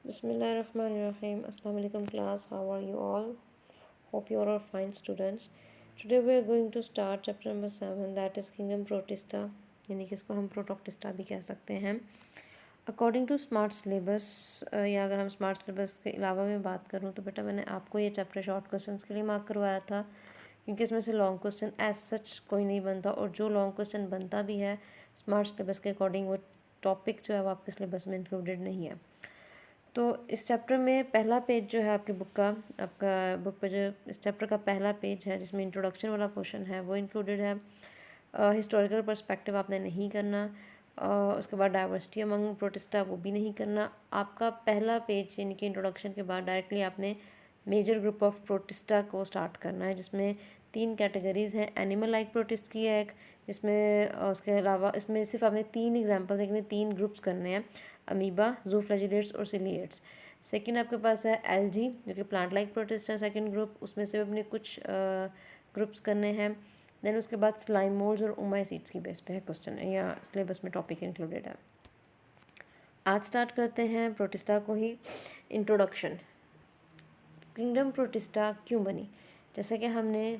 Bismillahirrahmanirrahim. Assalamu alaikum class. How are you all? Hope you are all fine students. Today we are going to start chapter number 7, that is Kingdom Protista, यानी कि इसको हम Protoctista भी कह सकते हैं. According to smart syllabus, या अगर हम स्मार्ट सिलेबस के अलावा में बात करूँ तो बेटा मैंने आपको ये चैप्टर शॉर्ट क्वेश्चंस के लिए मार्क करवाया था, क्योंकि इसमें से लॉन्ग क्वेश्चन एज सच कोई नहीं बनता, और जो लॉन्ग क्वेश्चन बनता भी है स्मार्ट सिलेबस के अकॉर्डिंग वो टॉपिक जो है वो आपके सिलेबस में इंक्लूडेड नहीं है. तो इस चैप्टर में पहला पेज जो है आपकी आपका बुक पे जो इस चैप्टर का पहला पेज है जिसमें इंट्रोडक्शन वाला पोर्शन है वो इंक्लूडेड है. हिस्टोरिकल पर्सपेक्टिव आपने नहीं करना. उसके बाद डाइवर्सिटी अमंग प्रोटिस्टा वो भी नहीं करना. आपका पहला पेज यानी कि इंट्रोडक्शन के बाद डायरेक्टली आपने मेजर ग्रुप ऑफ प्रोटिस्टा को स्टार्ट करना है, जिसमें 3 कैटेगरीज़ हैं. एनिमल लाइक प्रोटिस्ट की है एक, जिसमें उसके अलावा इसमें सिर्फ आपने 3 एग्जाम्पल्स एक 3 ग्रुप्स करने हैं, अमीबा, ज़ूफ्लैजिलेट्स और सिलिएट्स. सेकंड आपके पास है एल्जी जो कि प्लांट लाइक प्रोटिस्ट है सेकंड ग्रुप, उसमें से अपने कुछ ग्रुप्स करने हैं. देन उसके बाद स्लाइम मोल्ड्स और ओमाइसीड्स की बेस पे है क्वेश्चन या सिलेबस में टॉपिक इंक्लूडेड है. आज स्टार्ट करते हैं प्रोटिस्टा को ही. इंट्रोडक्शन. किंगडम प्रोटिस्टा क्यों बनी? जैसे कि हमने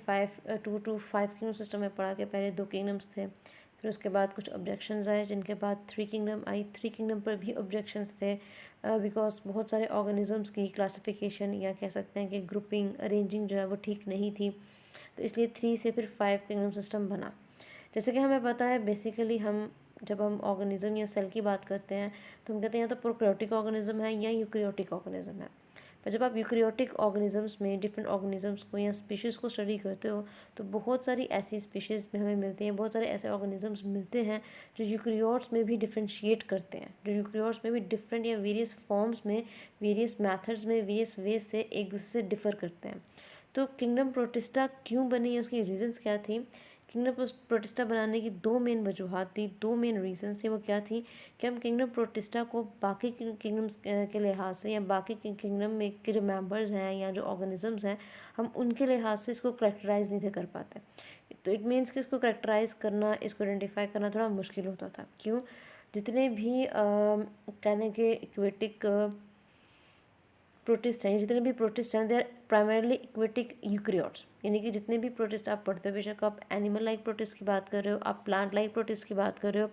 2 to 5 किंगडम सिस्टम में पढ़ा कि पहले 2 किंगडम्स थे, फिर उसके बाद कुछ ऑब्जेक्शंस आए, जिनके बाद 3 किंगडम आई. 3 किंगडम पर भी ऑब्जेक्शंस थे बिकॉज बहुत सारे ऑर्गेनिजम्स की क्लासिफिकेशन या कह सकते हैं कि ग्रुपिंग अरेंजिंग जो है वो ठीक नहीं थी, तो इसलिए 3 से फिर 5 किंगडम सिस्टम बना. जैसे कि हमें पता है बेसिकली जब हम ऑर्गेनिज्म या सेल की बात करते हैं तो हम कहते हैं या तो प्रोकैरियोटिक ऑर्गेनिज्म है या यूकैरियोटिक ऑर्गेनिज्म है. पर जब आप यूकैरियोटिक ऑर्गेनिजम्स में डिफरेंट ऑर्गेनिजम्स को या स्पीशीज़ को स्टडी करते हो तो बहुत सारी ऐसी स्पीशीज़ में हमें मिलती हैं, बहुत सारे ऐसे ऑर्गेनिजम्स मिलते हैं जो यूकैरियोट्स में भी डिफ्रेंशिएट करते हैं, जो यूकैरियोट्स में भी डिफरेंट या वेरियस फॉर्म्स में, वेरियस मैथड्स में, वेरियस वेज से एक दूसरे से डिफ़र करते हैं. तो किंगडम प्रोटिस्टा क्यों बनी है, उसकी रीजंस क्या थी? किंगडम प्रोटिस्टा बनाने की 2 मेन वजूहत थी, 2 मेन रीजंस थे. वो क्या थी कि हम किंगडम प्रोटिस्टा को बाकी किंगडम्स के लिहाज से या बाकी किंगडम में के जो मेंबर्स हैं या जो ऑर्गेनिजम्स हैं हम उनके लिहाज से इसको करेक्टराइज नहीं थे कर पाते. तो इट मीन्स कि इसको करेक्टराइज करना, इसको आइडेंटिफाई करना थोड़ा मुश्किल होता था. क्यों? जितने भी कहने के इक्वेटिक प्रोटिस्ट हैं, जितने भी प्रोटिस्ट हैं they are primarily aquatic eukaryotes, यानी कि जितने भी प्रोटिस्ट आप पढ़ते हो, बेशक आप एनिमल लाइक प्रोटिस्ट की बात कर रहे हो, आप प्लांट लाइक प्रोटिस्ट की बात कर रहे हो,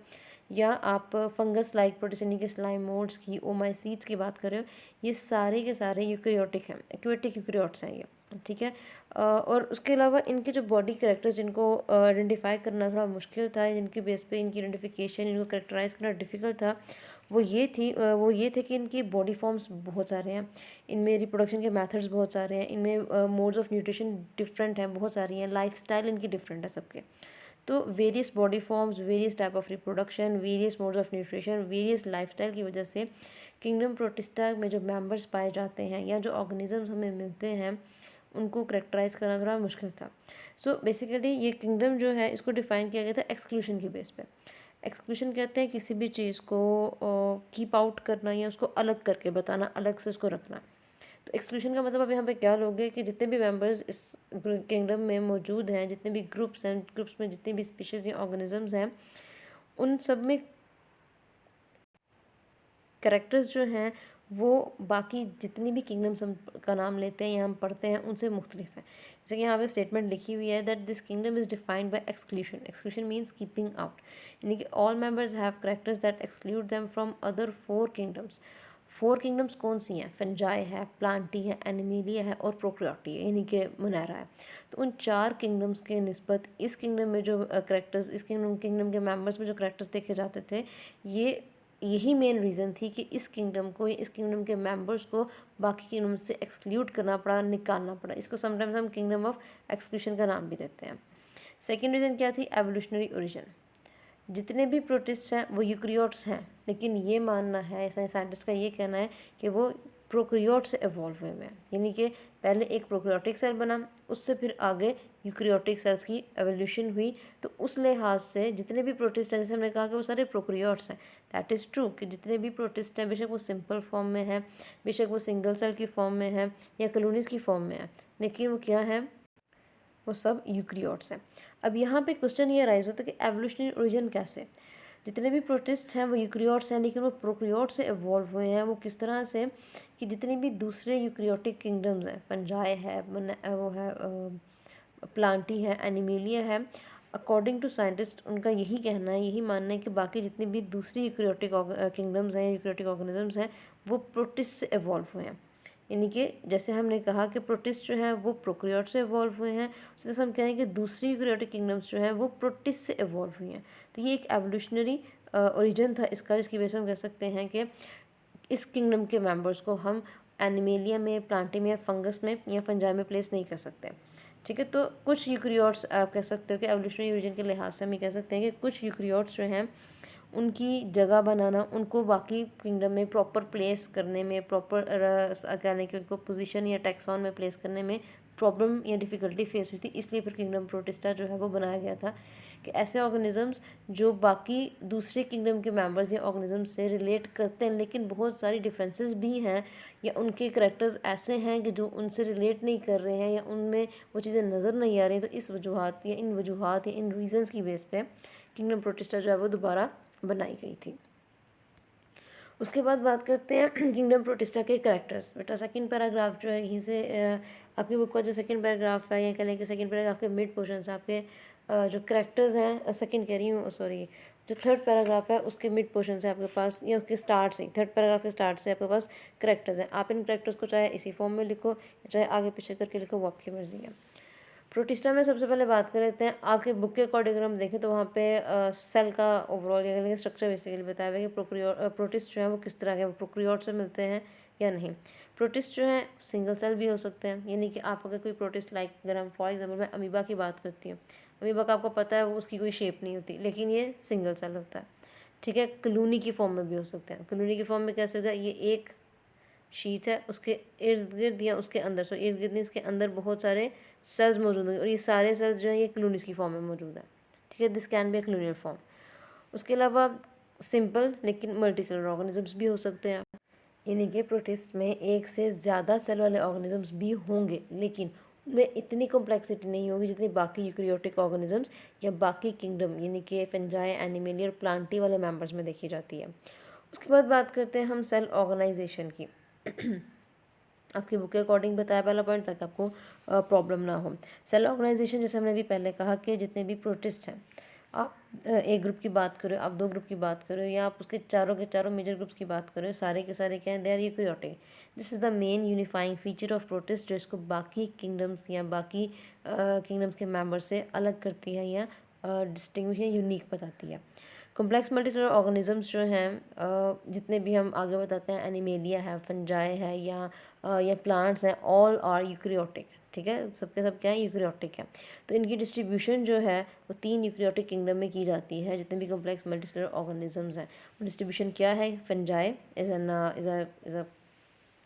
या आप फंगस लाइक प्रोटिस्ट यानी कि स्लाइम मोड्स की, ओमाइसीड्स की बात कर रहे हो, ये सारे के सारे यूक्रियोटिक हैं, इक्वेटिक यूक्रियोट्स हैं ये. ठीक है. और उसके अलावा इनके जो बॉडी करेक्टर्स जिनको आइडेंटिफाई करना थोड़ा मुश्किल था, जिनके बेस पे इनकी आइडेंटिफिकेशन, इनको करेक्टराइज करना डिफ़िकल्ट था, वो ये थे कि इनकी बॉडी फॉर्म्स बहुत सारे हैं, इनमें रिप्रोडक्शन के मेथड्स बहुत सारे हैं, इनमें मोड्स ऑफ न्यूट्रिशन डिफरेंट हैं, बहुत सारी हैं, लाइफस्टाइल इनकी डिफरेंट है सबके. तो various body forms, various type of reproduction, various modes of nutrition, various lifestyle की वजह से किंगडम प्रोटिस्टा में जो मेंबर्स पाए जाते हैं या जो ऑर्गेनिजम्स हमें मिलते हैं उनको करेक्टराइज करना थोड़ा मुश्किल था. सो बेसिकली ये किंगडम जो है इसको डिफ़ाइन किया गया था एक्सक्लूशन की बेस पे. एक्सक्लूशन कहते हैं किसी भी चीज़ को कीप आउट करना या उसको अलग करके बताना, अलग से उसको रखना. तो एक्सक्लूशन का मतलब अब यहाँ पे क्या लोगे कि जितने भी मेंबर्स इस किंगडम में मौजूद हैं, जितने भी ग्रुप्स हैं, ग्रुप्स में जितनी भी स्पीशीज़ या ऑर्गेनिजम्स हैं, उन सब में कैरेक्टर्स जो हैं वो बाकी जितनी भी किंगडम्स हम का नाम लेते हैं या हम पढ़ते हैं उनसे मुख्तलिफ है. जैसे कि यहाँ पे स्टेटमेंट लिखी हुई है that this kingdom is defined by exclusion. Exclusion means keeping out, यानी कि all members have characters that exclude them from other 4 kingdoms. 4 kingdoms कौन सी हैं? फंजाई है, प्लांटी है, एनिमेलिया है और प्रोक्रियोटी है, यानी कि मुनैरा है. तो उन 4 किंगडम्स के निस्बत इस किंगडम में जो करेक्टर्स, इस किंगडम के मेंबर्स में जो करेक्टर्स देखे जाते थे, यही मेन रीज़न थी कि इस किंगडम को, इस किंगडम के मेंबर्स को बाकी किंगडम से एक्सक्लूड करना पड़ा, निकालना पड़ा. इसको समटाइम्स हम किंगडम ऑफ एक्सक्लूशन का नाम भी देते हैं. सेकेंड रीज़न क्या थी? Evolutionary origin. जितने भी प्रोटिस्ट हैं वो यूक्रियोट्स हैं, लेकिन ये मानना है, साइंटिस्ट का ये कहना है कि वो प्रोक्रियोट से इवॉल्व हुए हैं, यानी कि पहले एक प्रोक्रियोटिक सेल बना, उससे फिर आगे यूक्रियोटिक सेल्स की एवोल्यूशन हुई. तो उस लिहाज से जितने भी प्रोटिस्ट हैं, जैसे हमने कहा कि वो सारे प्रोक्रियोट्स हैं, दैट इज़ ट्रू कि जितने भी प्रोटिस्ट हैं बेशक वो सिंपल फॉर्म में है, बेशक वो सिंगल सेल की फॉर्म में है या कॉलोनीज़ की फॉर्म में है, लेकिन वो क्या है? वो सब यूक्रियोट्स हैं. अब यहाँ पे क्वेश्चन ये राइज होता है कि एवोल्यूशनरी ओरिजिन कैसे? जितने भी प्रोटिस्ट हैं वो यूक्रियोट्स हैं, लेकिन वो प्रोक्रियोट से इवॉल्व हुए हैं। वो किस तरह से कि जितनी भी दूसरे यूक्रियोटिक किंगडम्स हैं, फंजाई है, वो है प्लांटी है, एनिमेलिया है, अकॉर्डिंग टू साइंटिस्ट उनका यही कहना है, यही मानना है कि बाकी जितनी भी दूसरी यूक्रियोटिक किंगडम्स हैं, यूक्रियोटिक ऑर्गेनिजम्स हैं, वो प्रोटिस्ट से इवॉल्व हुए हैं। यानी कि जैसे हमने कहा कि प्रोटिस्ट जो है वो प्रोक्रियोट से इवॉल्व हुए हैं, उसी तरह हम कह रहे हैं कि दूसरी यूक्रियोटिक किंगडम्स जो हैं वो प्रोटिस्ट से इवॉल्व हुई हैं। तो ये एक एवोल्यूशनरी ओरिजिन था इसका, जिसकी वजह से हम कह सकते हैं कि इस किंगडम के मेंबर्स को हम एनिमेलिया में, प्लांटी में या फंगस में या फंजाई में प्लेस नहीं कर सकते। ठीक है, तो कुछ यूक्रियोट्स आप कह सकते हो कि एवोल्यूशनरी ओरिजिन के लिहाज से हम ये कह सकते हैं कि कुछ यूक्रियोट्स जो हैं उनकी जगह बनाना, उनको बाकी किंगडम में प्रॉपर प्लेस करने में, प्रॉपर कहने कि उनको पोजीशन या टैक्सॉन में प्लेस करने में प्रॉब्लम या डिफ़िकल्टी फेस हुई थी। इसलिए फिर किंगडम प्रोटिस्टा जो है वो बनाया गया था कि ऐसे ऑर्गेनिजम्स जो बाकी दूसरे किंगडम के मेंबर्स या ऑर्गेनिजम्स से रिलेट करते हैं, लेकिन बहुत सारी डिफरेंसेस भी हैं या उनके करैक्टर्स ऐसे हैं कि जो उनसे रिलेट नहीं कर रहे हैं या उनमें वो चीज़ें नज़र नहीं आ रही। तो इस वजूहत या इन रीज़न्स की बेस पे किंगडम प्रोटिस्टा जो है वो दोबारा बनाई गई थी। उसके बाद बात करते हैं किंगडम प्रोटिस्टा के कैरेक्टर्स। बेटा सेकंड पैराग्राफ जो है यहीं से आपकी बुक का जो सेकंड पैराग्राफ है, या कह लें कि सेकंड पैराग्राफ के मिड पोर्शन से आपके जो कैरेक्टर्स हैं, सेकंड कह रही हूँ सॉरी, जो थर्ड पैराग्राफ है उसके मिड पोर्शन से आपके पास, या उसके स्टार्ट से, थर्ड पैराग्राफ के स्टार्ट से आपके पास कैरेक्टर्स हैं। आप इन कैरेक्टर्स को चाहे इसी फॉर्म में लिखो, चाहे आगे पीछे करके लिखो, वो आपकी मर्जी है। प्रोटिस्टा में सबसे पहले बात कर लेते हैं। आपके बुक के अकॉर्डिंग अगर हम देखें तो वहाँ पे सेल का ओवरऑल या स्ट्रक्चर बेसिकली बताया हुआ है कि प्रोटिस्ट जो है वो किस तरह के, वो प्रोक्रियोट से मिलते हैं या नहीं। प्रोटिस्ट जो है सिंगल सेल भी हो सकते हैं, यानी कि आप अगर कोई प्रोटिस्ट लाइक, अगर हम फॉर एग्जाम्पल मैं अमीबा की बात करती हूँ, अमीबा का आपको पता है वो उसकी कोई शेप नहीं होती, लेकिन ये सिंगल सेल होता है। ठीक है, कलोनी की फॉर्म में भी हो सकते हैं। कलोनी की फॉर्म में कैसे होगा, ये एक शीट है, उसके इर्द गिर्द या उसके अंदर, सो इर्द गिर्द नहीं, उसके अंदर बहुत सारे सेल्स मौजूद हैं और ये सारे सेल्स जो हैं ये कलोनीज की फॉर्म में मौजूद है। ठीक है, this can be A colonial form. उसके अलावा सिंपल लेकिन मल्टी सेलुलर ऑर्गेनिजम्स भी हो सकते हैं, यानी कि प्रोटिस्ट में एक से ज़्यादा सेल वाले ऑर्गेनिजम्स भी होंगे, लेकिन उनमें इतनी कॉम्प्लेक्सिटी नहीं होगी जितनी बाकी यूक्रियोटिक ऑर्गेनिजम्स या बाकी किंगडम यानी कि फंजाई, एनिमेलिया और प्लांटी वाले मेंबर्स में देखी जाती है। उसके बाद बात करते हैं हम सेल ऑर्गेनाइजेशन की। आपकी बुक के अकॉर्डिंग बताया पहला पॉइंट, ताकि आपको प्रॉब्लम ना हो। सेल ऑर्गेनाइजेशन जैसे हमने भी पहले कहा कि जितने भी प्रोटिस्ट हैं, आप एक ग्रुप की बात करो, आप दो ग्रुप की बात करो, या आप उसके चारों के चारों मेजर ग्रुप्स की बात करो, सारे के सारे क्या हैं, they are eukaryotic. This is the main unifying feature of protist, जो इसको बाकी किंगडम्स या बाकी किंगडम्स के मेंबर से अलग करती है या डिस्टिंग्विश या यूनिक बताती है। कॉम्प्लेक्स मल्टीसेलुलर ऑर्गेनिजम्स जो हैं जितने भी हम आगे बताते हैं, एनिमेलिया है, फंजाई है, या प्लांट्स हैं, ऑल आर यूक्रियोटिक। ठीक है, सबके सब क्या है, यूक्रियोटिक है। तो इनकी डिस्ट्रीब्यूशन जो है वो 3 यूक्रियोटिक किंगडम में की जाती है, जितने भी कॉम्प्लेक्स मल्टीसेलुलर ऑर्गेनिजम्स हैं। डिस्ट्रीब्यूशन क्या है, fungi is a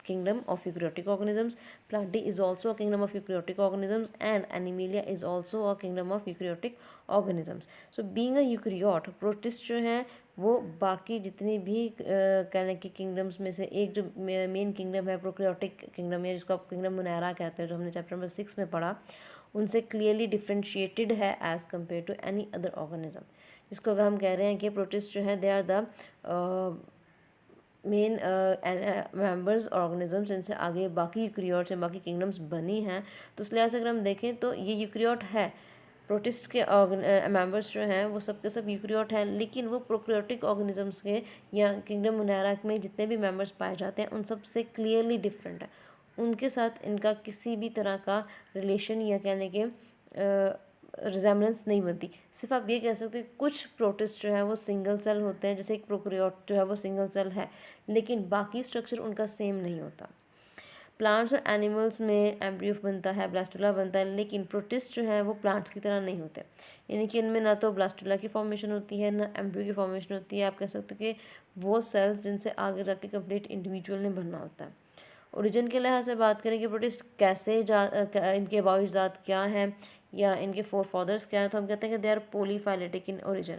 kingdom of eukaryotic organisms, Plantae is also a kingdom of eukaryotic organisms, and Animalia is also a kingdom of eukaryotic organisms. So being a eukaryote, protist जो है वो बाकी जितनी भी कहने की किंगडम्स में से एक जो मेन किंगडम है प्रोक्रियोटिक किंगडम है, जिसको आप किंगडम मुनैरा कहते हैं, जो हमने चैप्टर नंबर 6 में पढ़ा, उनसे क्लियरली डिफ्रेंशिएटेड है as compared to any other organism. जिसको अगर हम कह रहे हैं कि प्रोटिस्ट जो है they are the main members organisms जिनसे आगे बाकी यूक्रियोट्स हैं, बाकी किंगडम्स बनी हैं। तो उस लिहाज से अगर हम देखें तो ये यूक्रियोट है। प्रोटिस्ट के मेंबर्स जो हैं वो सब के सब यूक्रियोट हैं, लेकिन वो प्रोक्रियोटिक ऑर्गेनिजम्स के या किंगडम मुनैरा में जितने भी मेंबर्स पाए जाते हैं उन सब से क्लियरली डिफरेंट है। उनके साथ इनका किसी भी तरह का रिलेशन या कहने के रिजेम्बलेंस नहीं बनती। सिर्फ आप ये कह सकते हैं कुछ प्रोटिस्ट जो है वो सिंगल सेल होते हैं, जैसे एक प्रोक्रियोट जो है वो सिंगल सेल है, लेकिन बाकी स्ट्रक्चर उनका सेम नहीं होता। प्लांट्स और एनिमल्स में एम्ब्रियो बनता है, ब्लास्टुला बनता है, लेकिन प्रोटिस्ट जो है वो प्लांट्स की तरह नहीं होते, यानी कि इनमें ना तो ब्लास्टुला की फॉर्मेशन होती है ना एम्ब्रियो की फॉर्मेशन होती है। आप कह सकते हो कि वो सेल्स जिनसे आगे जाके कंप्लीट इंडिविजुअल ने बनना होता है। ओरिजिन के लिहाज से बात करें कि प्रोटिस्ट कैसे इनके अबाउजात क्या हैं या इनके फोर फादर्स क्या हैं, तो हम कहते हैं कि दे आर पोलीफाइलेटिक इन ओरिजिन।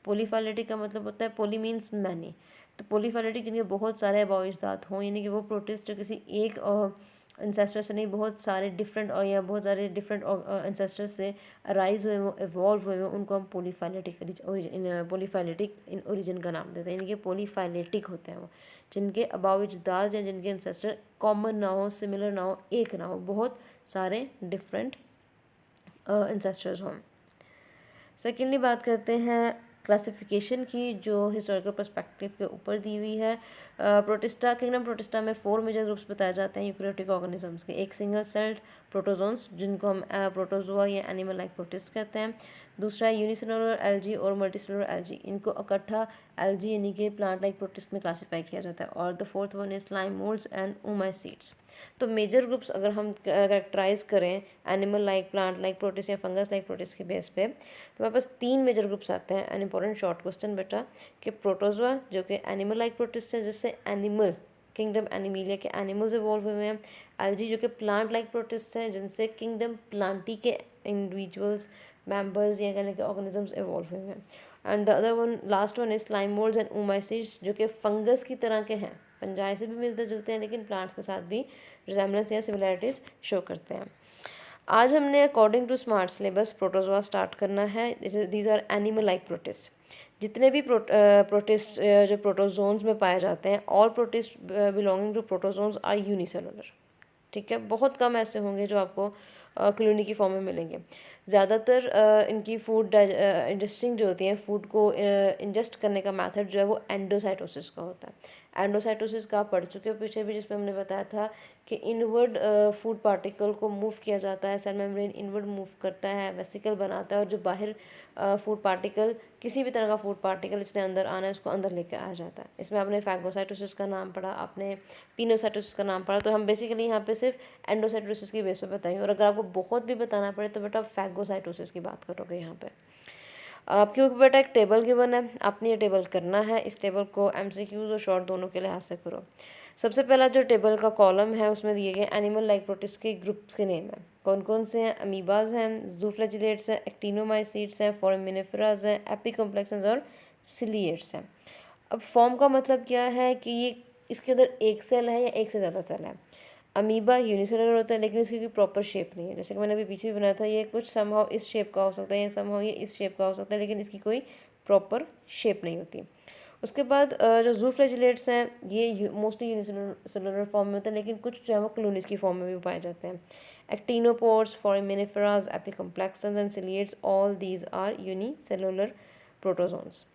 पोलीफाइलेटिक का मतलब होता है, पोली मीन्स मैनी, तो पोलीफाइलेटिक जिनके बहुत सारे अबाउजात हों, यानी कि वो प्रोटिस्ट जो किसी एक इंसेस्टर से नहीं, बहुत सारे डिफरेंट और या बहुत सारे डिफरेंट इंसेस्टर से अराइज हुए वो इवॉल्व हुए वो उनको हम पोलीफाइलेटिक इन ओरिजिन का नाम देते हैं, यानी कि पोलीफाइलेटिक होते हैं वो, जिनके अबाव इजदाद या जिनके इंसेस्टर कॉमन ना हो, सिमिलर ना हो, एक ना हो, बहुत सारे डिफरेंट इंसेस्टर्स हों। सेकेंडली बात करते हैं क्लासिफिकेशन की, जो हिस्टोरिकल पर्सपेक्टिव के ऊपर दी हुई है। प्रोटिस्टा, किंगडम प्रोटिस्टा में 4 मेजर ग्रुप्स बताए जाते हैं यूकैरियोटिक ऑर्गेनिजम्स के। एक सिंगल सेल्ड प्रोटोजोन्स, जिनको हम प्रोटोजोआ या एनिमल लाइक प्रोटिस्ट कहते हैं। दूसरा है यूनिसेलुलर एल्गी और मल्टीसेलुलर एल्गी, इनको इकट्ठा एल्गी यानी कि प्लांट लाइक प्रोटिस्ट में क्लासीफाई किया जाता है। और the fourth one is slime moulds and oomycetes. तो मेजर ग्रुप्स अगर हम कैरेक्टराइज करें animal like, plant like protist या फंगस लाइक प्रोटिस्ट के बेस पे, तो हमारे पास 3 मेजर ग्रुप्स आते हैं। एन इंपॉर्टेंट शॉर्ट क्वेश्चन बेटा, कि प्रोटोजोआ जो कि एनिमल लाइक प्रोटिस्ट है, जिससे एनिमल किंगडम एनिमिलिया के एनिमल्स इवॉल्व हुए हैं। एल्गी जो कि प्लांट लाइक प्रोटिस्ट हैं, जिनसे किंगडम प्लांटी के इंडिविजुअल्स, मेंबर्स या कहने के ऑर्गेनिजम्स इवॉल्व हुए हैं। And the other one, last one is slime moulds and oomycetes, जो कि फंगस की तरह के हैं, फंजाई से भी मिलते जुलते हैं लेकिन प्लांट्स के साथ भी रिजेम्बलेंस या सिमिलैरिटीज़ शो करते हैं। आज हमने according to smart syllabus protozoa start करना है। These are animal like protist. जितने भी प्रोटिस्ट जो प्रोटोजोन्स में पाए जाते हैं, all protist belonging to protozoans are unicellular. ठीक है, बहुत कम ऐसे होंगे जो आपको कॉलोनी की फॉर्म में मिलेंगे। ज़्यादातर इनकी फूड इंजेस्टिंग जो होती हैं, फूड को इंजेस्ट करने का मेथड जो है वो एंडोसाइटोसिस का होता है। एंडोसाइटोसिस का आप पढ़ चुके हो पीछे भी, जिसमें हमने बताया था कि इनवर्ड फूड पार्टिकल को मूव किया जाता है, सेल मेम्ब्रेन इनवर्ड मूव करता है, वेसिकल बनाता है, और जो बाहर फूड पार्टिकल, किसी भी तरह का फूड पार्टिकल जिसने अंदर आना है उसको अंदर लेकर आया जाता है। इसमें आपने फैगोसाइटोसिस का नाम पढ़ा, आपने पिनोसाइटोसिस का नाम पढ़ा। तो हम बेसिकली यहाँ पे सिर्फ एंडोसाइटोसिस की बेस पे बताएंगे, और अगर आपको बहुत भी बताना पड़े तो बेटा फैगोसाइटोसिस की बात करोगे यहाँ पे। क्योंकि बेटा एक टेबल गिवन है, आपने ये टेबल करना है। इस टेबल को एमसीक्यूज और शॉर्ट दोनों के लिहाज से करो। सबसे पहला जो टेबल का कॉलम है उसमें दिए गए एनिमल लाइक प्रोटिस्ट के ग्रुप्स के नेम है। कौन कौन से हैं? अमीबाज हैं, जूफ्लैजिलेट्स हैं, एक्टिनोमाइसीड्स हैं, फोरामिनिफेरास हैं, एपिकम्प्लेक्सन्स और सिलिएट्स हैं। अब फॉर्म का मतलब क्या है कि ये इसके अंदर एक सेल है या एक से ज़्यादा सेल है। अमीबा यूनिसेलुलर होता है लेकिन इसकी कोई प्रॉपर शेप नहीं है, जैसे कि मैंने अभी पीछे भी बनाया था, ये कुछ समहाउ इस शेप का हो सकता है या समहाउ ये इस शेप का हो सकता है, लेकिन इसकी कोई प्रॉपर शेप नहीं होती। उसके बाद जो जूफ्लैजिलेट्स हैं ये मोस्टली यूनिसेलुलर फॉर्म में होते हैं, लेकिन कुछ जो है वो कॉलोनीज की फॉर्म में भी पाए जाते हैं। Actinopods, foraminiferas, apicomplexans and ciliates, all these are unicellular protozoans.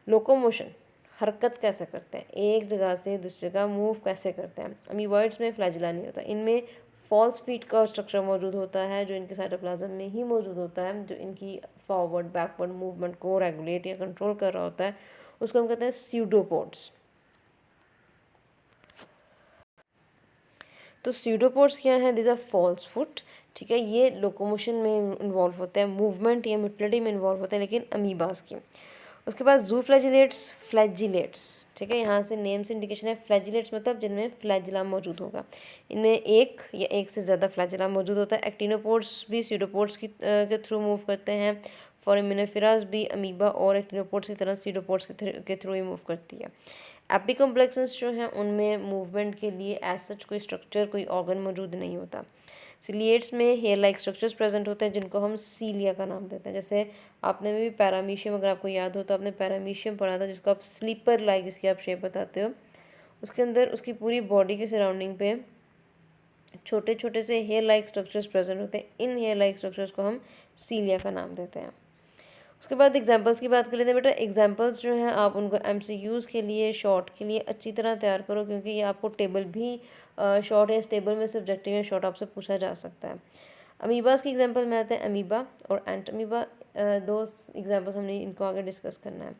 Locomotion, हरकत कैसे करते हैं, एक जगह से दूसरी जगह मूव कैसे करते हैं। अमीबॉइड्स में फ्लैजिला नहीं होता, इनमें फॉल्स फीट का स्ट्रक्चर मौजूद होता है जो इनके साइटोप्लाज्म में ही मौजूद होता है, जो इनकी फॉरवर्ड बैकवर्ड मूवमेंट को रेगुलेट या कंट्रोल कर रहा होता है, उसको हम कहते हैं स्यूडोपोड्स। तो स्यूडोपोड्स क्या हैं? This are false foot. ठीक है, ये लोकोमोशन में इन्वॉल्व होते हैं, मूवमेंट या मोटिलिटी में इन्वॉल्व होते हैं, लेकिन अमीबास की। उसके बाद जूफ्लैजिलेट्स, फ्लैजिलेट्स। ठीक है, यहाँ से नेम से इंडिकेशन है, फ्लैजिलेट्स मतलब जिनमें फ्लैजिला मौजूद होगा। इनमें एक या एक से ज़्यादा फ्लैजिला मौजूद होता है। एक्टिनोपोड्स भी स्यूडोपोड्स के थ्रू मूव करते हैं। फोरामिनिफेरास भी अमीबा और एक्टिनोपोड्स की तरह स्यूडोपोड्स के थ्रू ही मूव करती है। एपिकम्प्लेक्सन्स जो हैं उनमें मूवमेंट के लिए एज सच कोई स्ट्रक्चर, कोई ऑर्गन मौजूद नहीं होता। सिलिएट्स में हेयर लाइक स्ट्रक्चर्स प्रेजेंट होते हैं जिनको हम सीलिया का नाम देते हैं। जैसे आपने भी पैरामीशियम, अगर आपको याद हो तो आपने पैरामीशियम पढ़ा था, जिसको आप स्लीपर लाइक जिसकी आप शेप बताते हो, उसके अंदर उसकी पूरी बॉडी के सराउंडिंग पे छोटे छोटे से हेयर लाइक स्ट्रक्चर्स प्रेजेंट होते हैं। इन हेयर लाइक स्ट्रक्चर्स को हम सीलिया का नाम देते हैं। उसके बाद एग्जाम्पल्स की बात कर लेते हैं बेटा। एग्जाम्पल्स जो हैं आप उनको एमसीक्यूज़ के लिए, शॉर्ट के लिए अच्छी तरह तैयार करो, क्योंकि ये आपको टेबल भी शॉर्ट या टेबल में सब्जेक्टिव या शॉर्ट आपसे पूछा जा सकता है। अमीबास की एग्जांपल में आते हैं अमीबा और एंट अमीबा। दो एग्जांपल्स हमने इनको आगे डिस्कस करना है।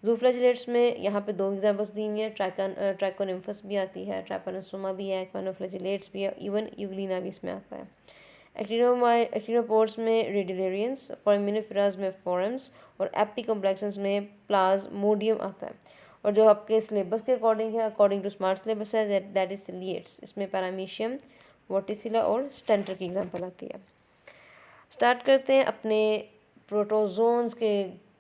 जूफ्लैजिलेट्स में यहाँ पे 2 एग्जांपल्स दी हुई हैं, ट्रैकोनिम्फस भी आती है, ट्रैपनोसोमा भी है, एक्वानोफ्लैजिलेट्स भी है, इवन यूग्लिना भी इसमें आता है। एक्टिनोपोड्स में रेडिलेरियंस, फोरामिनिफेरास में फोरम्स और एपिकम्प्लेक्सन्स में प्लाज्मोडियम आता है। और जो आपके सिलेबस के अकॉर्डिंग है, अकॉर्डिंग टू स्मार्ट सिलेबस है, दैट इज सिलिएट्स, इसमें पैरामीशियम, वर्टिसिला और स्टेंटर की एग्जांपल आती है। स्टार्ट करते हैं अपने प्रोटोजोन्स के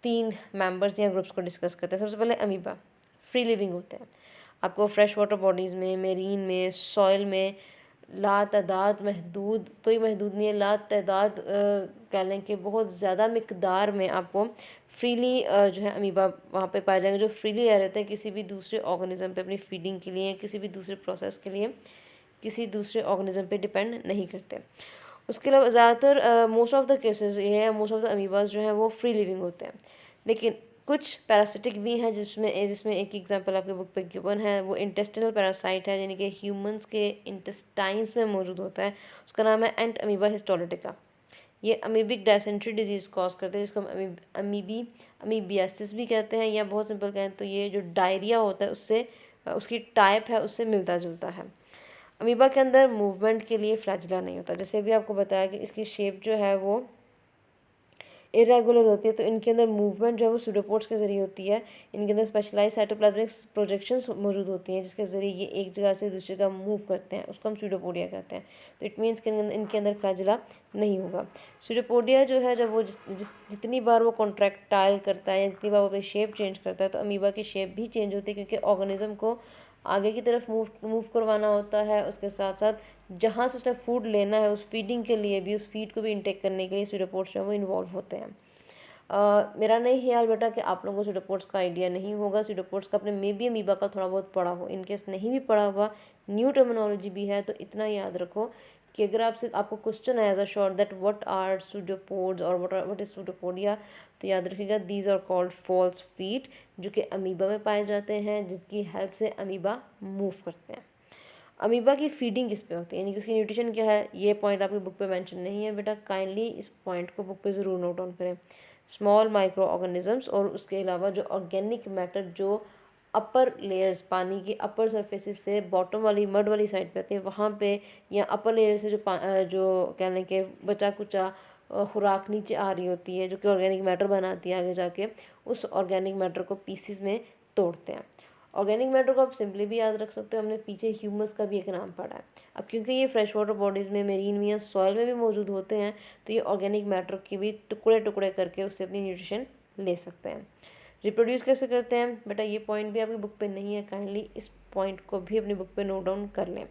3 मेंबर्स या ग्रुप्स को डिस्कस करते हैं। सबसे पहले अमीबा, फ्री लिविंग होते हैं, आपको फ्रेश वाटर बॉडीज़ में, मेरीन में, सॉइल में लातादाद महदूद, कोई महदूद नहीं है, लातादाद कह लें कि बहुत ज़्यादा मिकदार में आपको फ्रीली जो है अमीबा वहाँ पे पाए जाएंगे, जो फ्रीली रह रहते हैं किसी भी दूसरे ऑर्गेनिज्म पे अपनी फीडिंग के लिए, किसी भी दूसरे प्रोसेस के लिए किसी दूसरे ऑर्गेनिज्म पे डिपेंड नहीं करते। उसके अलावा ज़्यादातर मोस्ट ऑफ द केसेस ये है, मोस्ट ऑफ द अमीबाज जो हैं वो फ्री लिविंग होते हैं, लेकिन कुछ पैरासिटिक भी हैं जिसमें एक एग्जांपल आपके बुक पे गिवन है, वो इंटेस्टिनल पैरासाइट है, यानी कि ह्यूमंस के इंटेस्टाइन्स में मौजूद होता है। उसका नाम है एंट अमीबा हिस्टोलिटिका। ये अमीबिक डायसेंट्री डिजीज़ कॉज करते हैं, जिसको हम अमीबियासिस भी कहते हैं, या बहुत सिंपल कहें तो ये जो डायरिया होता है उससे उसकी टाइप है उससे मिलता जुलता है। अमीबा के अंदर मूवमेंट के लिए फ्लैजिला नहीं होता, जैसे भी आपको बताया कि इसकी शेप जो है वो इरेगुलर होती है, तो इनके अंदर मूवमेंट जो है वो सूडोपोड्स के ज़रिए होती है। इनके अंदर स्पेशलाइज साइटोप्लाज्मिक प्रोजेक्शंस मौजूद होती हैं, जिसके ज़रिए ये एक जगह से दूसरी जगह मूव करते हैं, उसको हम सूडोपोडिया कहते हैं। तो इट मीन्स कि इनके अंदर फ्लैजिला नहीं होगा। सूडोपोडिया जो है जब वो जितनी बार वो कॉन्ट्रैक्टाइल करता है या जितनी बार वो अपनी शेप चेंज करता है, तो अमीबा की शेप भी चेंज होती है, क्योंकि ऑर्गेनिज्म को आगे की तरफ मूव करवाना होता है। उसके साथ साथ जहाँ से उसने फूड लेना है, उस फीडिंग के लिए भी, उस फीड को भी इंटेक करने के लिए सूडोपोड्स जो है वो इन्वॉल्व होते हैं। मेरा नहीं ख्याल बेटा कि आप लोगों को सूडोपोड्स का आइडिया नहीं होगा। सूडोपोड्स का अपने मे बी अमीबा का थोड़ा बहुत पढ़ा हो, इनकेस नहीं भी पढ़ा हुआ, न्यू टर्मिनोलॉजी भी है, तो इतना याद रखो कि अगर आपको क्वेश्चन है as a short that what are pseudopods और व्हाट इज सूडोपोडिया, तो याद रखिएगा these are called false feet, जो कि अमीबा में पाए जाते हैं, जिनकी हेल्प से अमीबा मूव करते हैं। अमीबा की फीडिंग किस पे होती है, यानी कि उसकी न्यूट्रिशन क्या है, ये पॉइंट आपकी बुक पे मेंशन नहीं है बेटा, काइंडली इस पॉइंट को बुक पे ज़रूर नोट डाउन करें। स्मॉल माइक्रो ऑर्गेनिजम्स और उसके अलावा जो ऑर्गेनिक मैटर जो अपर लेयर्स, पानी की अपर सरफेसिस से बॉटम वाली मड वाली साइड पे आते हैं, वहाँ पे या अपर लेयर से जो कह लें कि बचा कुचा खुराक नीचे आ रही होती है, जो कि ऑर्गेनिक मैटर बनाती है, आगे जाके उस ऑर्गेनिक मैटर को पीसीज में तोड़ते हैं। ऑर्गेनिक मैटर को आप सिंपली भी याद रख सकते हो, हमने पीछे ह्यूमस का भी एक नाम पढ़ा है। अब क्योंकि ये फ्रेश वाटर बॉडीज़ में, मेरीन में या सॉइल में भी मौजूद होते हैं, तो ये ऑर्गेनिक मैटर के भी टुकड़े टुकड़े करके उससे अपनी न्यूट्रिशन ले सकते हैं। रिप्रोड्यूस कैसे करते हैं बेटा, ये पॉइंट भी आपकी बुक पे नहीं है, काइंडली इस पॉइंट को भी अपनी बुक पे नोट डाउन कर लें।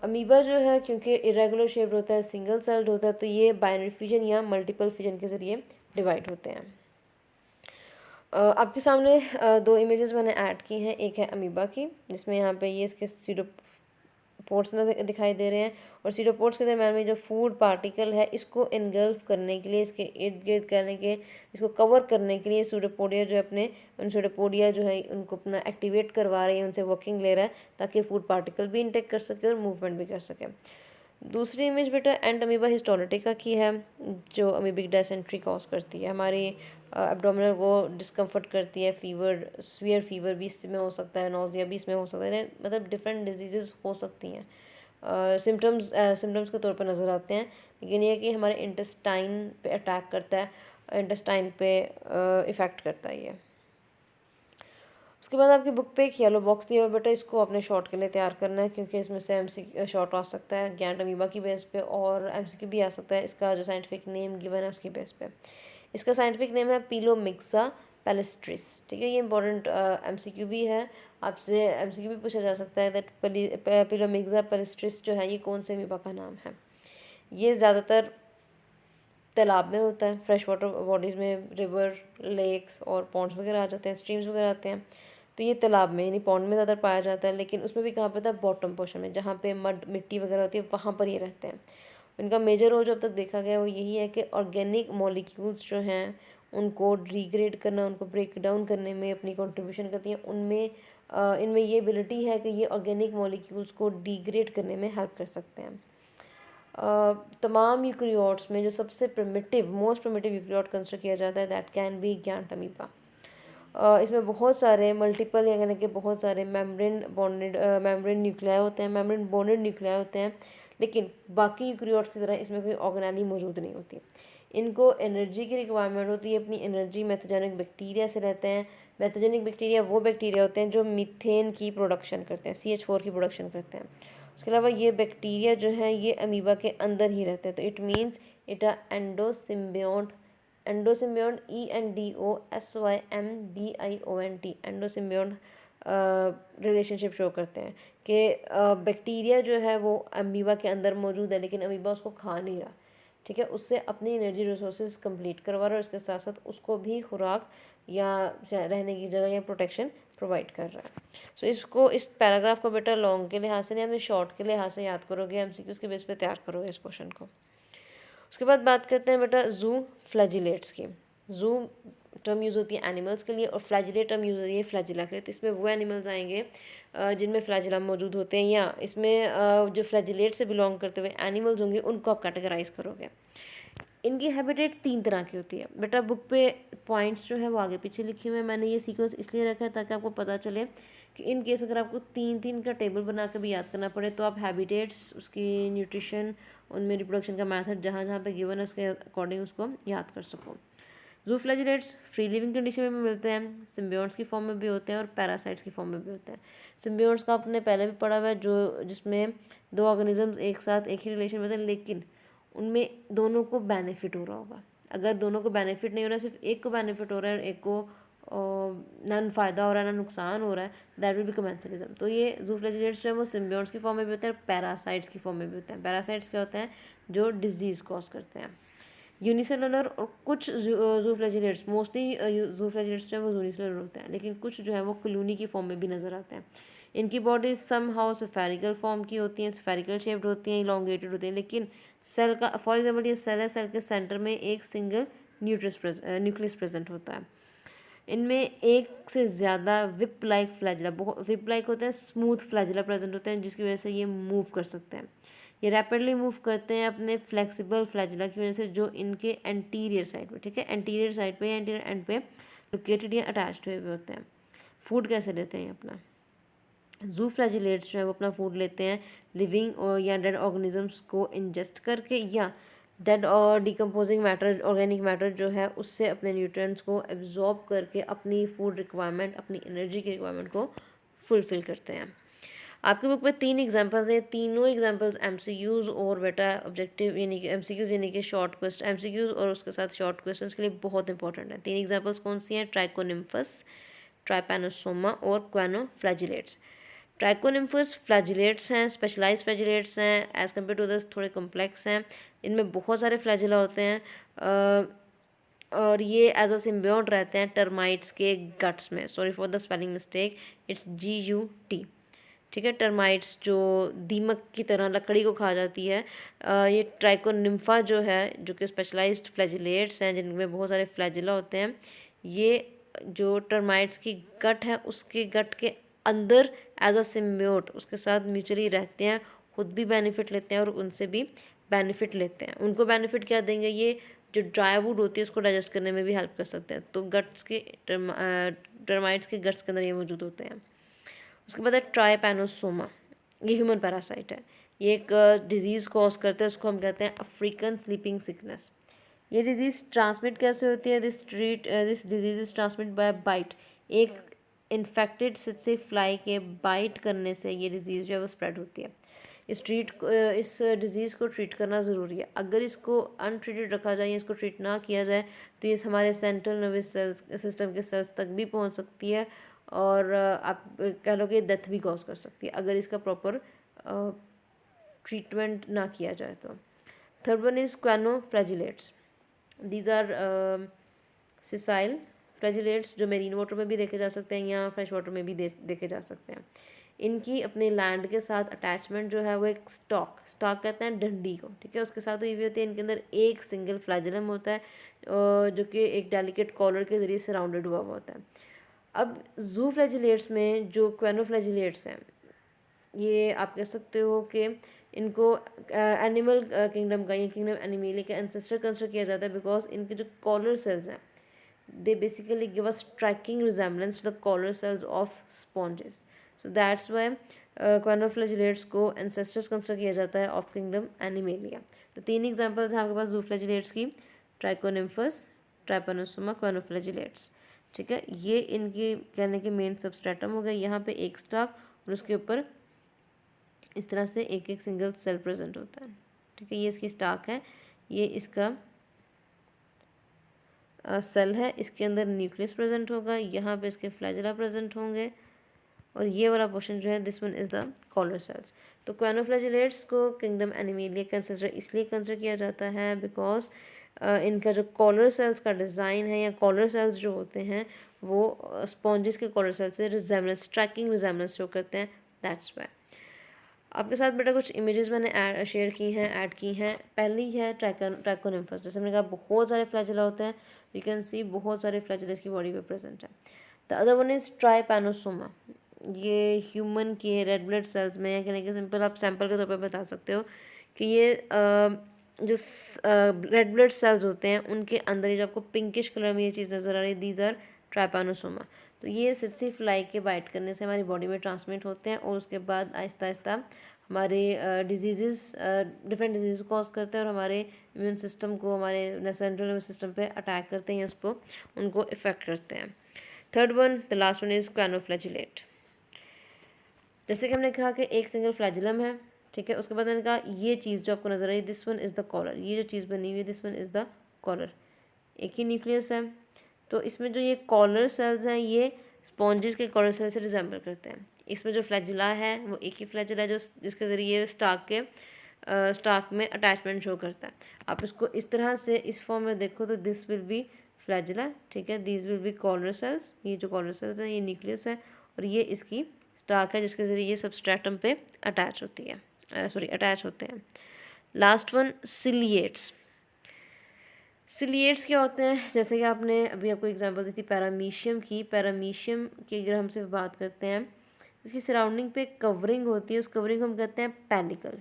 अमीबा जो है क्योंकि इरेगुलर शेप्ड होता है, सिंगल सेल्ड होता है, तो ये बाइनरी फिजन या मल्टीपल फिजन के ज़रिए डिवाइड होते हैं। आपके सामने दो इमेजेस मैंने ऐड की हैं, एक है अमीबा की, जिसमें यहाँ पे ये इसके सीडोपोड्स दिखाई दे रहे हैं, और सीडोपोड्स के दरम्यान में जो फूड पार्टिकल है, इसको इनगल्फ करने के लिए, इसके इर्द गिर्द करने के, इसको कवर करने के लिए सूडोपोडिया जो है सूडोपोडिया जो है उनको अपना एक्टिवेट करवा रही है, उनसे वर्किंग ले रहा है, ताकि फूड पार्टिकल भी इंटेक कर सके और मूवमेंट भी कर सके। दूसरी इमेज बेटा एंट अमीबा हिस्टोलिटिका की है, जो अमीबिक डायसेंट्री कॉज करती है, हमारी एब्डोमिनल को डिस्कम्फर्ट करती है, फीवर, सीवियर फीवर भी इसमें हो सकता है, नोजिया भी इसमें हो सकता है, मतलब डिफरेंट डिजीज़ हो सकती हैं, सिम्टम्स के तौर पर नज़र आते हैं, लेकिन ये कि हमारे इंटेस्टाइन पे अटैक करता है, इंटेस्टाइन पे इफ़ेक्ट करता है ये। उसके बाद आपकी बुक पे एक येलो बॉक्स दिया हुआ बेटा, इसको अपने शॉर्ट के लिए तैयार करना है, क्योंकि इसमें से एमसी शॉर्ट आ सकता है गैंट अमीबा की बेस पे, और एमसीक्यू भी आ सकता है, इसका जो साइंटिफिक नेम गिवन है उसकी बेस पे। इसका साइंटिफिक नेम है पिलोमिक्सा पेलेस्ट्रिस, ठीक है, ये इंपॉर्टेंट एमसीक्यू भी है, आपसे एमसीक्यू भी पूछा जा सकता है दैट पिलोमिक्सा पेलेस्ट्रिस जो है ये कौन से अमीबा का नाम है। ये ज़्यादातर तालाब में होता है, फ्रेश वाटर बॉडीज़ में, रिवर, लेक्स और पॉन्ड्स वगैरह आ जाते हैं, स्ट्रीम्स वगैरह आते हैं, तो ये तालाब में यानी पॉन्ड में ज़्यादा पाया जाता है, लेकिन उसमें भी कहाँ पे था, बॉटम पोर्शन में, जहाँ पे मड मिट्टी वगैरह होती है, वहाँ पर ये रहते हैं। इनका मेजर रोल जो अब तक देखा गया वो यही है कि ऑर्गेनिक मॉलिक्यूल्स जो हैं उनको डिग्रेड करना, उनको ब्रेक डाउन करने में अपनी कंट्रीब्यूशन करती हैं, इनमें ये एबिलिटी है कि ये ऑर्गेनिक मॉलिक्यूल्स को डिग्रेड करने में हेल्प कर सकते हैं। तमाम यूक्रियोट्स में जो सबसे मोस्ट प्रिमिटिव यूक्रियोट कंसिडर किया जाता है दैट कैन बी ग्यांट अमीबा। इसमें बहुत सारे मल्टीपल यानी कि बहुत सारे मेम्ब्रेन न्यूक्लियाई होते हैं, मेम्ब्रेन बॉन्डेड न्यूक्लियाई होते हैं, लेकिन बाकी यूक्रियोट्स की तरह इसमें कोई ऑर्गेनेली मौजूद नहीं होती। इनको एनर्जी की रिक्वायरमेंट होती है, अपनी एनर्जी मैथोजेनिक बैक्टीरिया से रहते हैं। मैथोजेनिक बैक्टीरिया वो बैक्टीरिया होते हैं जो मीथेन की प्रोडक्शन करते हैं, CH4 की प्रोडक्शन करते हैं। उसके अलावा ये बैक्टीरिया जो है ये अमीबा के अंदर ही रहते हैं, तो it means it a endosymbiont, ENDOSYMBIONT, endosymbiont, relationship show करते हैं कि बैक्टीरिया जो है वो अमीबा के अंदर मौजूद है, लेकिन अमीबा उसको खा नहीं रहा, ठीक है, उससे अपनी एनर्जी रिसोर्सेज कंप्लीट करवा रहा है और उसके साथ साथ उसको भी खुराक या रहने की जगह या प्रोटेक्शन प्रोवाइड कर रहा है। सो इसको, इस पैराग्राफ को बेटा लॉन्ग के लिहाज से नहीं, हमें शॉर्ट के लिहाज से याद करोगे, एमसीक्यूज के बेस पे तैयार करोगे इस क्वेश्चन को। उसके बाद बात करते हैं बेटा जू फ्लैजिलेट्स की। जू टर्म यूज़ होती है एनिमल्स के लिए और फ्लैजिलेट टर्म यूज़ होती है फ्लैजिला के लिए। तो इसमें वो एनिमल्स आएंगे जिनमें फ्लैजिला मौजूद होते हैं, या इसमें जो फ्लैजिलेट से बिलोंग करते हुए एनिमल्स होंगे उनको आप कैटेगराइज करोगे। इनकी हैबिटेट 3 तरह की होती है बेटा। बुक पे पॉइंट्स जो है वो आगे पीछे लिखे हुए हैं, मैंने ये सीक्वेंस इसलिए रखा है ताकि आपको पता चले कि इन केस अगर आपको 3 का टेबल बना के भी याद करना पड़े तो आप हैबिटेट्स, उसकी न्यूट्रिशन, उनमें रिप्रोडक्शन का मेथड जहाँ जहाँ पे गिवन है उसके अकॉर्डिंग उसको याद कर सको। जू फ्लैजिलेट्स फ्री लिविंग कंडीशन में भी मिलते हैं, सिम्बियोट्स की फॉर्म में भी होते हैं और पैरासाइट्स की फॉर्म में भी होते हैं। सिम्बियोट्स का आपने पहले भी पढ़ा हुआ है, जो जिसमें 2 ऑर्गेनिजम्स एक साथ एक ही रिलेशन में होते हैं, लेकिन उनमें दोनों को बेनिफिट हो रहा होगा। अगर दोनों को बेनिफिट नहीं हो रहा है, सिर्फ एक को बेनिफिट हो रहा है और एक को ना फ़ायदा हो रहा है ना नुकसान हो रहा है, दैट विल बी कमेंसलिज्म। तो ये जू फ्लैजिलेट्स जो है वो सिम्बियोट्स की फॉर्म में भी होते हैं और पैरासाइट्स की फॉर्म में भी होते हैं। पैरासाइट्स क्या होते हैं? जो डिजीज़ कॉज करते हैं। यूनिसेलुलर और कुछ जू फ्लैजिलेट्स, मोस्टली जू फ्लैजिलेट्स जो है वो यूनिसेलुलर होते हैं, लेकिन कुछ जो है वो कॉलोनी की फॉर्म में भी नज़र आते हैं। इनकी body somehow spherical form की होती हैं, स्फेरिकल शेप्ड होती हैं, इलोंगेटेड होती हैं, लेकिन सेल का, फॉर एग्जांपल ये सेल है, सेल के सेंटर में एक सिंगल न्यूक्लियस प्रेजेंट होता है। इनमें एक से ज़्यादा whip like flagella, whip like होते हैं, स्मूथ फ्लैजिला प्रेजेंट होते हैं, जिसकी वजह से ये मूव कर सकते हैं। ये रैपिडली मूव करते हैं अपने फ्लेक्सिबल फ्लैजिला की वजह से, जो इनके एंटीरियर साइड पे, ठीक है, एंटीरियर साइड पे, एंटीरियर एंड पे लोकेटेड या अटैच्ड हुए होते हैं। फूड कैसे लेते हैं अपना? जू फ्लैजिलेट्स जो है वो अपना फूड लेते हैं लिविंग और या डेड ऑर्गेनिजम्स को इंजेस्ट करके, या डेड और डिकम्पोजिंग मैटर, ऑर्गेनिक मैटर जो है उससे अपने न्यूट्रिएंट्स को एब्जॉर्ब करके अपनी फूड रिक्वायरमेंट, अपनी एनर्जी की रिक्वायरमेंट को फुलफिल करते हैं। आपकी बुक में 3 एग्जांपल्स हैं, तीनों एग्जांपल्स एमसीक्यूज़ और बेटा ऑब्जेक्टिव यानी कि एमसीक्यूज़ यानी कि शॉर्ट क्वेश्चन, एमसीक्यूज़ और उसके साथ शॉर्ट क्वेश्चंस के लिए बहुत इंपॉर्टेंट है। 3 एग्जांपल्स कौन सी हैं? ट्राइकोनिम्फस, ट्राइपैनोसोमा और क्वानोफ्लैजिलेट्स। ट्राइकोनिम्फस फ्लैजिलेट्स हैं, स्पेशलाइज्ड फ्लैजिलेट्स हैं, एज़ कम्पेयर टू अदर्स थोड़े कॉम्प्लेक्स हैं। इनमें बहुत सारे फ्लैजिला होते हैं और ये एज अ सिम्बियोट रहते हैं टर्माइट्स के गट्स में। Sorry for the spelling mistake, it's GUT, ठीक है। टर्माइट्स जो दीमक की तरह लकड़ी को खा जाती है, ये ट्राइकोनिम्फा जो है, जो कि स्पेशलाइज्ड फ्लैजिलेट्स हैं जिनमें बहुत सारे फ्लैजिला होते हैं, ये जो टर्माइट्स की गट है उसके गट के अंदर एज अ सिम्बियोट उसके साथ म्यूचुअली रहते हैं, खुद भी बेनिफिट लेते हैं और उनसे भी बेनिफिट लेते हैं। उनको बेनिफिट क्या देंगे? ये जो ड्राई वुड होती है उसको डाइजेस्ट करने में भी हेल्प कर सकते हैं। तो गट्स के टर्माइट्स के गट्स के अंदर ये मौजूद होते हैं। उसके बाद है ट्राइपैनोसोमा, ये ह्यूमन पैरासाइट है। ये एक डिजीज़ कॉज करता है, उसको हम कहते हैं अफ्रीकन स्लीपिंग सिकनेस। ये डिजीज़ ट्रांसमिट कैसे होती है? This disease is transmit by bite. एक इन्फेक्टेड से फ्लाई के बाइट करने से ये डिज़ीज़ जो है वो स्प्रेड होती है। इस डिज़ीज़ को ट्रीट करना ज़रूरी है। अगर इसको अनट्रीटेड रखा जाए या इसको ट्रीट ना किया जाए तो ये हमारे सेंट्रल नर्वस सिस्टम के सेल्स तक भी पहुंच सकती है और आप कह लो कि डेथ भी कॉज कर सकती है अगर इसका प्रॉपर ट्रीटमेंट ना किया जाए तो। Third one is choanoflagellates. These are sessile flagellates जो मेरीन वाटर में भी देखे जा सकते हैं या फ्रेश वाटर में भी देखे जा सकते हैं। इनकी अपने लैंड के साथ अटैचमेंट जो है वो एक स्टॉक कहते हैं डंडी को, ठीक है, उसके साथ हुई हुई होती है। इनके अंदर एक सिंगल फ्लैजिलम होता है जो कि एक डेलिकेट कॉलर के ज़रिए सराउंडेड हुआ होता है। अब जू फ्लैजिलेट्स में जो क्वानोफ्लैजिलेट्स हैं, ये आप कह सकते हो कि इनको एनिमल किंगडम का या किंगडम एनिमेलिया का एंसेस्टर कंसिडर किया जाता है, बिकॉज इनके जो कॉलर सेल्स हैं they basically give a striking resemblance to the collar cells of sponges. So that's why क्वानोफ्लैजिलेट्स को एंसेस्टर्स कंसिडर किया जाता है ऑफ किंगडम एनिमेलिया। तो 3 एग्जांपल्स हैं आपके पास जूफ्लैजिलेट्स की, ट्राइकोनिम्फस, ट्राइपैनोसोमा, क्वानोफ्लैजिलेट्स, ठीक है। ये इनके कहने के मेन सबस्ट्रेटम हो गए। यहाँ पे एक स्टॉक और उसके ऊपर इस तरह से एक एक सिंगल सेल प्रेजेंट होता है, ठीक है। ये इसकी स्टॉक है, ये इसका सेल है, इसके अंदर न्यूक्लियस प्रेजेंट होगा, यहाँ पे इसके फ्लैजिला प्रेजेंट होंगे और ये वाला पोर्शन जो है this one is the collar cells. तो क्वानोफ्लैजिलेट्स को किंगडम एनिमेलिया कंसिडर इसलिए कंसिडर किया जाता है बिकॉज इनका जो कॉलर सेल्स का डिज़ाइन है या कॉलर सेल्स जो होते हैं वो स्पॉन्जेस के कॉलर सेल्स से रिजेम्बलेंस स्ट्राइकिंग रिजेम्बलेंस शो करते हैं, दैट्स वाई। आपके साथ बेटा कुछ इमेजेस मैंने शेयर की हैं, ऐड की हैं। पहली है ट्रैकोनिम्फस, जैसे मैंने कहा बहुत सारे फ्लैजिला होते हैं, यू कैन सी बहुत सारे फ्लैजिला इसकी बॉडी पे प्रेजेंट है। The other one is trypanosoma, ये ह्यूमन के रेड ब्लड सेल्स में या कहने के सिंपल आप सैंपल के तौर पर बता सकते हो कि ये जो रेड ब्लड सेल्स होते हैं उनके अंदर ही जो आपको पिंकिश कलर में ये चीज़ नज़र आ रही है, दीज आर ट्राइपैनोसोमा। तो ये सित्सी फ्लाई के बाइट करने से हमारी बॉडी में ट्रांसमिट होते हैं और उसके बाद आहिस्ता आहिस्ता हमारे डिजीज़ डिफरेंट डिजीज़ कॉज करते हैं और हमारे इम्यून सिस्टम को, हमारे सेंट्रल नर्वस सिस्टम पे अटैक करते हैं, उसको उनको इफ़ेक्ट करते हैं। Third one, the last one is choanoflagellate. जैसे कि हमने कहा कि एक सिंगल फ्लैजिलम है, ठीक है। उसके बाद मैंने कहा ये चीज़ जो आपको नजर आई this one is the collar, ये जो चीज़ बनी हुई है this one is the collar, एक ही न्यूक्लियस है। तो इसमें जो ये कॉलर सेल्स हैं ये स्पॉन्जेस के कॉलर सेल से रिजेंबल करते हैं। इसमें जो फ्लैजिला है वो एक ही फ्लैजिला है जो जिसके ज़रिए स्टार्क में अटैचमेंट शो करता है। आप इसको इस तरह से इस फॉर्म में देखो तो दिस विल बी फ्लैजिला, ठीक है, this will be collar cells, ये जो कॉलर सेल्स हैं ये न्यूक्लियस है और ये इसकी स्टार्क है जिसके ज़रिए ये सबस्ट्रेटम पे अटैच होती है, अटैच होते हैं। Last one, सिलिएट्स। सिलिएट्स क्या होते हैं, जैसे कि आपने अभी आपको एग्जांपल दी थी पैरामीशियम की। पैरामीशियम की अगर हम सिर्फ बात करते हैं, इसकी सराउंडिंग पे कवरिंग होती है, उस कवरिंग को हम कहते हैं पेलिकल,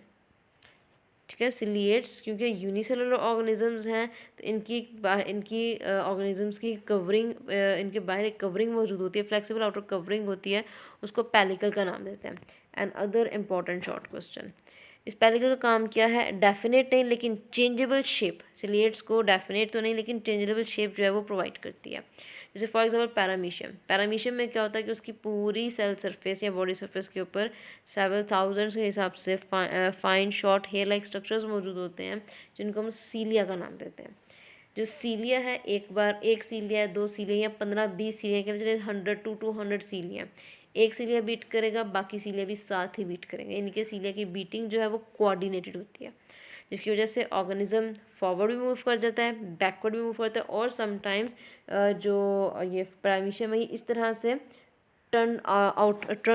ठीक है। सिलिएट्स क्योंकि यूनिसेलुलर ऑर्गेनिजम्स हैं तो इनकी ऑर्गेनिजम्स की कवरिंग, इनके बाहर एक कवरिंग मौजूद होती है, फ्लेक्सिबल आउटर कवरिंग होती है, उसको पेलिकल का नाम देते हैं। And other important short question, इस पेलिकल का काम क्या है, डेफिनेट नहीं लेकिन चेंजेबल शेप, सिलिएट्स को डेफिनेट तो नहीं लेकिन चेंजेबल शेप जो है वो प्रोवाइड करती है। जैसे फॉर एग्जांपल पैरामीशियम में क्या होता है कि उसकी पूरी सेल सरफेस या बॉडी सरफेस के ऊपर सेवरल थाउजेंड्स के हिसाब से fine short hair like structures मौजूद होते हैं जिनको हम सीलिया का नाम देते हैं। जो सीलिया है, एक सीलिया, 2 सीलिया या 15-20 सीलिया के लिए 100 to 200 सीलिया, एक सीलिया बीट करेगा बाकी सीलिया भी साथ ही बीट करेंगे, इनके सीलिया की बीटिंग जो है वो कोऑर्डिनेटेड होती है, जिसकी वजह से ऑर्गेनिज्म फॉरवर्ड भी मूव कर जाता है, बैकवर्ड भी मूव करता है और समटाइम्स जो ये पैरामीशियम है इस तरह से टर्न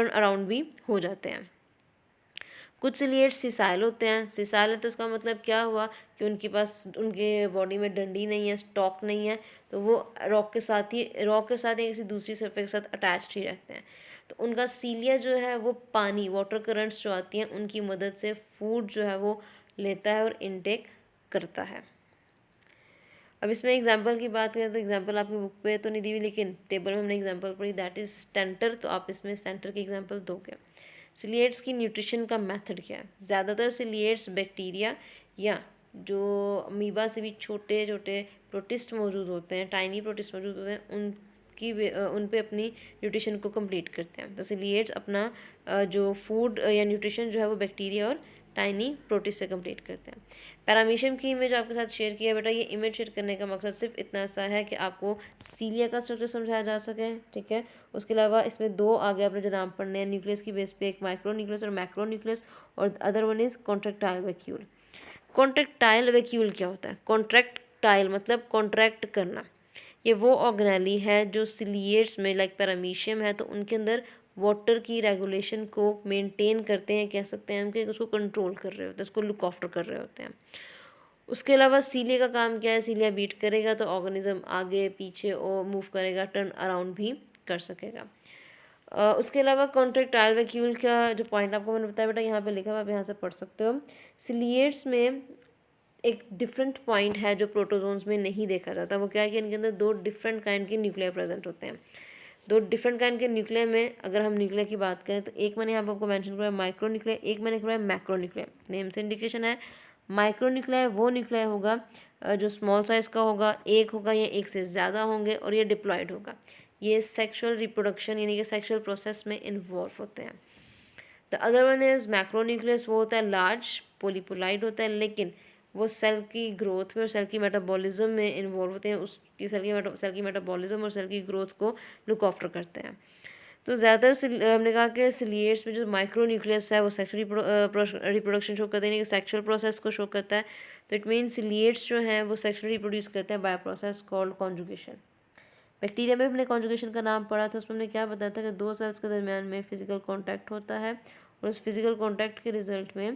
अराउंड भी हो जाते हैं। कुछ सिलिएट्स सिसाइल होते हैं। सिसाइल है तो उसका मतलब क्या हुआ कि उनके बॉडी में डंडी नहीं है, स्टॉक नहीं है, तो वो रॉक के साथ या किसी दूसरी सरफेस के साथ अटैच्ड ही रहते हैं। तो उनका सीलिया जो है वो पानी, वाटर करंट्स जो आती हैं उनकी मदद से फूड जो है वो लेता है और इनटेक करता है। अब इसमें एग्जाम्पल की बात करें तो एग्जाम्पल आपकी बुक पे तो नहीं दी हुई लेकिन टेबल में हमने एग्जाम्पल पढ़ी, दैट इज़ स्टेंटर, तो आप इसमें स्टेंटर की एग्जाम्पल दोगे। सिलिएट्स की न्यूट्रिशन का मेथड क्या है, ज़्यादातर सिलिएट्स बैक्टीरिया या जो अमीबा से भी छोटे छोटे प्रोटिस्ट मौजूद होते हैं, टाइनी प्रोटिस्ट मौजूद होते हैं, उन पे अपनी न्यूट्रिशन को कंप्लीट करते हैं। तो सिलिएट्स अपना जो फूड या न्यूट्रिशन जो है वो बैक्टीरिया और टाइनी प्रोटिस्ट से कंप्लीट करते हैं। पैरामीशियम की इमेज आपके साथ शेयर किया बेटा, ये इमेज शेयर करने का मकसद सिर्फ इतना सा है कि आपको सीलिया का स्ट्रक्चर समझाया जा सके, ठीक है। उसके अलावा इसमें 2 आगे आपने जो नाम पढ़ने हैं न्यूक्लियस की बेस पे, एक माइक्रो न्यूक्लियस और मैक्रो न्यूक्लियस, और other one is contractile vacuole. Contractile vacuole क्या होता है, कॉन्ट्रैक्टाइल मतलब कॉन्ट्रैक्ट करना। ये वो ऑर्गेनेली है जो सिलिएट्स में लाइक पैरामीशियम है तो उनके अंदर वाटर की रेगुलेशन को मेंटेन करते हैं, कह सकते हैं हम कि उसको कंट्रोल कर रहे होते हैं, उसको लुक आफ्टर कर रहे होते हैं। उसके अलावा सीलिया का काम क्या है, सीलिया बीट करेगा तो ऑर्गेनिज्म आगे पीछे और मूव करेगा, टर्न अराउंड भी कर सकेगा। उसके अलावा कॉन्ट्रैक्टाइल वैक्यूल का जो पॉइंट आपको मैंने बताया बेटा यहाँ पे लिखा हुआ, आप यहाँ से पढ़ सकते हो। सिलिएट्स में एक डिफरेंट पॉइंट है जो प्रोटोजोन्स में नहीं देखा जाता, वो क्या है कि इनके अंदर 2 डिफरेंट काइंड के न्यूक्लियर प्रेजेंट होते हैं। 2 डिफरेंट काइंड के न्यूक्लियर में अगर हम न्यूक्लियर की बात करें तो एक मैंने यहाँ पर आपको मेंशन किया है माइक्रो न्यूक्लियर, एक मैंने किया है मैक्रो न्यूक्लियर। नेम से इंडिकेशन है, माइक्रो न्यूक्लियर वो न्यूक्लियर होगा जो स्मॉल साइज़ का होगा, एक होगा या एक से ज़्यादा होंगे और ये डिप्लॉयड होगा। ये सेक्शुअल रिप्रोडक्शन यानी कि सेक्शुअल प्रोसेस में इन्वॉल्व होते हैं। The other one is macro nucleus, वो होता है लार्ज पोलीपोलाइड होता है लेकिन वो सेल की ग्रोथ में और सेल की मेटाबॉलिज्म में इन्वॉल्व होते हैं, उसकी सेल की मेटाबॉलिज्म और सेल की ग्रोथ को लुक आफ्टर करते हैं। तो ज़्यादातर हमने कहा कि सिलिएट्स में जो माइक्रो न्यूक्लियस है वो सेक्सुअल रिप्रोडक्शन शो करते हैं, यानी कि सेक्सुअल प्रोसेस को शो करता है। तो इट मीन सिलिएट्स जो हैं वो सेक्सुअली रिप्रोड्यूस करते हैं by process called conjugation. Bacteria में हमने कॉन्जुगेशन का नाम पढ़ा था, उसमें हमने क्या बताया था कि दो सेल्स के दरमियान में फिजिकल कांटेक्ट होता है और उस फिजिकल कांटेक्ट के रिजल्ट में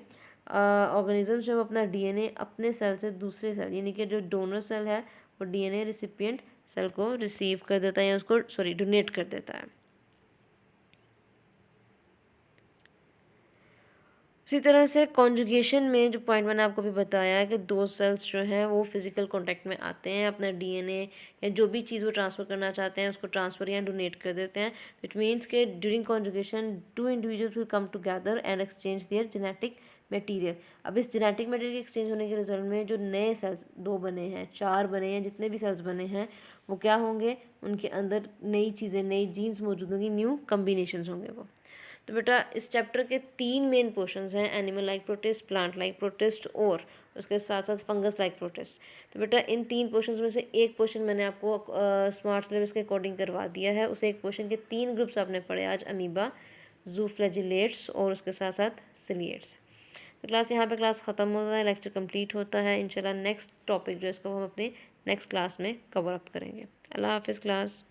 ऑर्गेनिज्म जो अपना डीएनए अपने सेल से दूसरे सेल, यानी कि जो डोनर सेल है वो डीएनए रिसिपिएंट सेल को रिसीव कर देता है या उसको डोनेट कर देता है। इसी तरह से कॉन्जुगेशन में जो पॉइंट मैंने आपको भी बताया है कि दो सेल्स जो हैं वो फिजिकल कांटेक्ट में आते हैं, अपना डीएनए या जो भी चीज़ वो ट्रांसफ़र करना चाहते हैं उसको ट्रांसफ़र या डोनेट कर देते हैं। इट मीन्स के during conjugation two individuals will come together and exchange their genetic material. अब इस जेनेटिक मटेरियल के एक्सचेंज होने के रिजल्ट में जो नए सेल्स दो बने हैं, चार बने हैं, जितने भी सेल्स बने हैं वो क्या होंगे, उनके अंदर नई चीज़ें, नई जीन्स मौजूद होंगी, न्यू कम्बिनेशंस होंगे वो। तो बेटा इस चैप्टर के तीन मेन पोर्शंस हैं, animal like protist, plant like protist और उसके साथ साथ फंगस लाइक प्रोटिस्ट। तो बेटा इन तीन पोर्शंस में से एक पोर्शन मैंने आपको स्मार्ट सिलेबस के अकॉर्डिंग करवा दिया है, उसे एक पोर्शन के तीन ग्रुप्स आपने पढ़े आज, अमीबा, जूफ्लैजिलेट्स और उसके साथ साथ सिलिएट्स। तो क्लास यहाँ पे क्लास ख़त्म होता है, लेक्चर कंप्लीट होता है। इंशाल्लाह नेक्स्ट टॉपिक जो है इसको हम अपने नेक्स्ट क्लास में कवर अप करेंगे। अल्लाह हाफिज़ क्लास।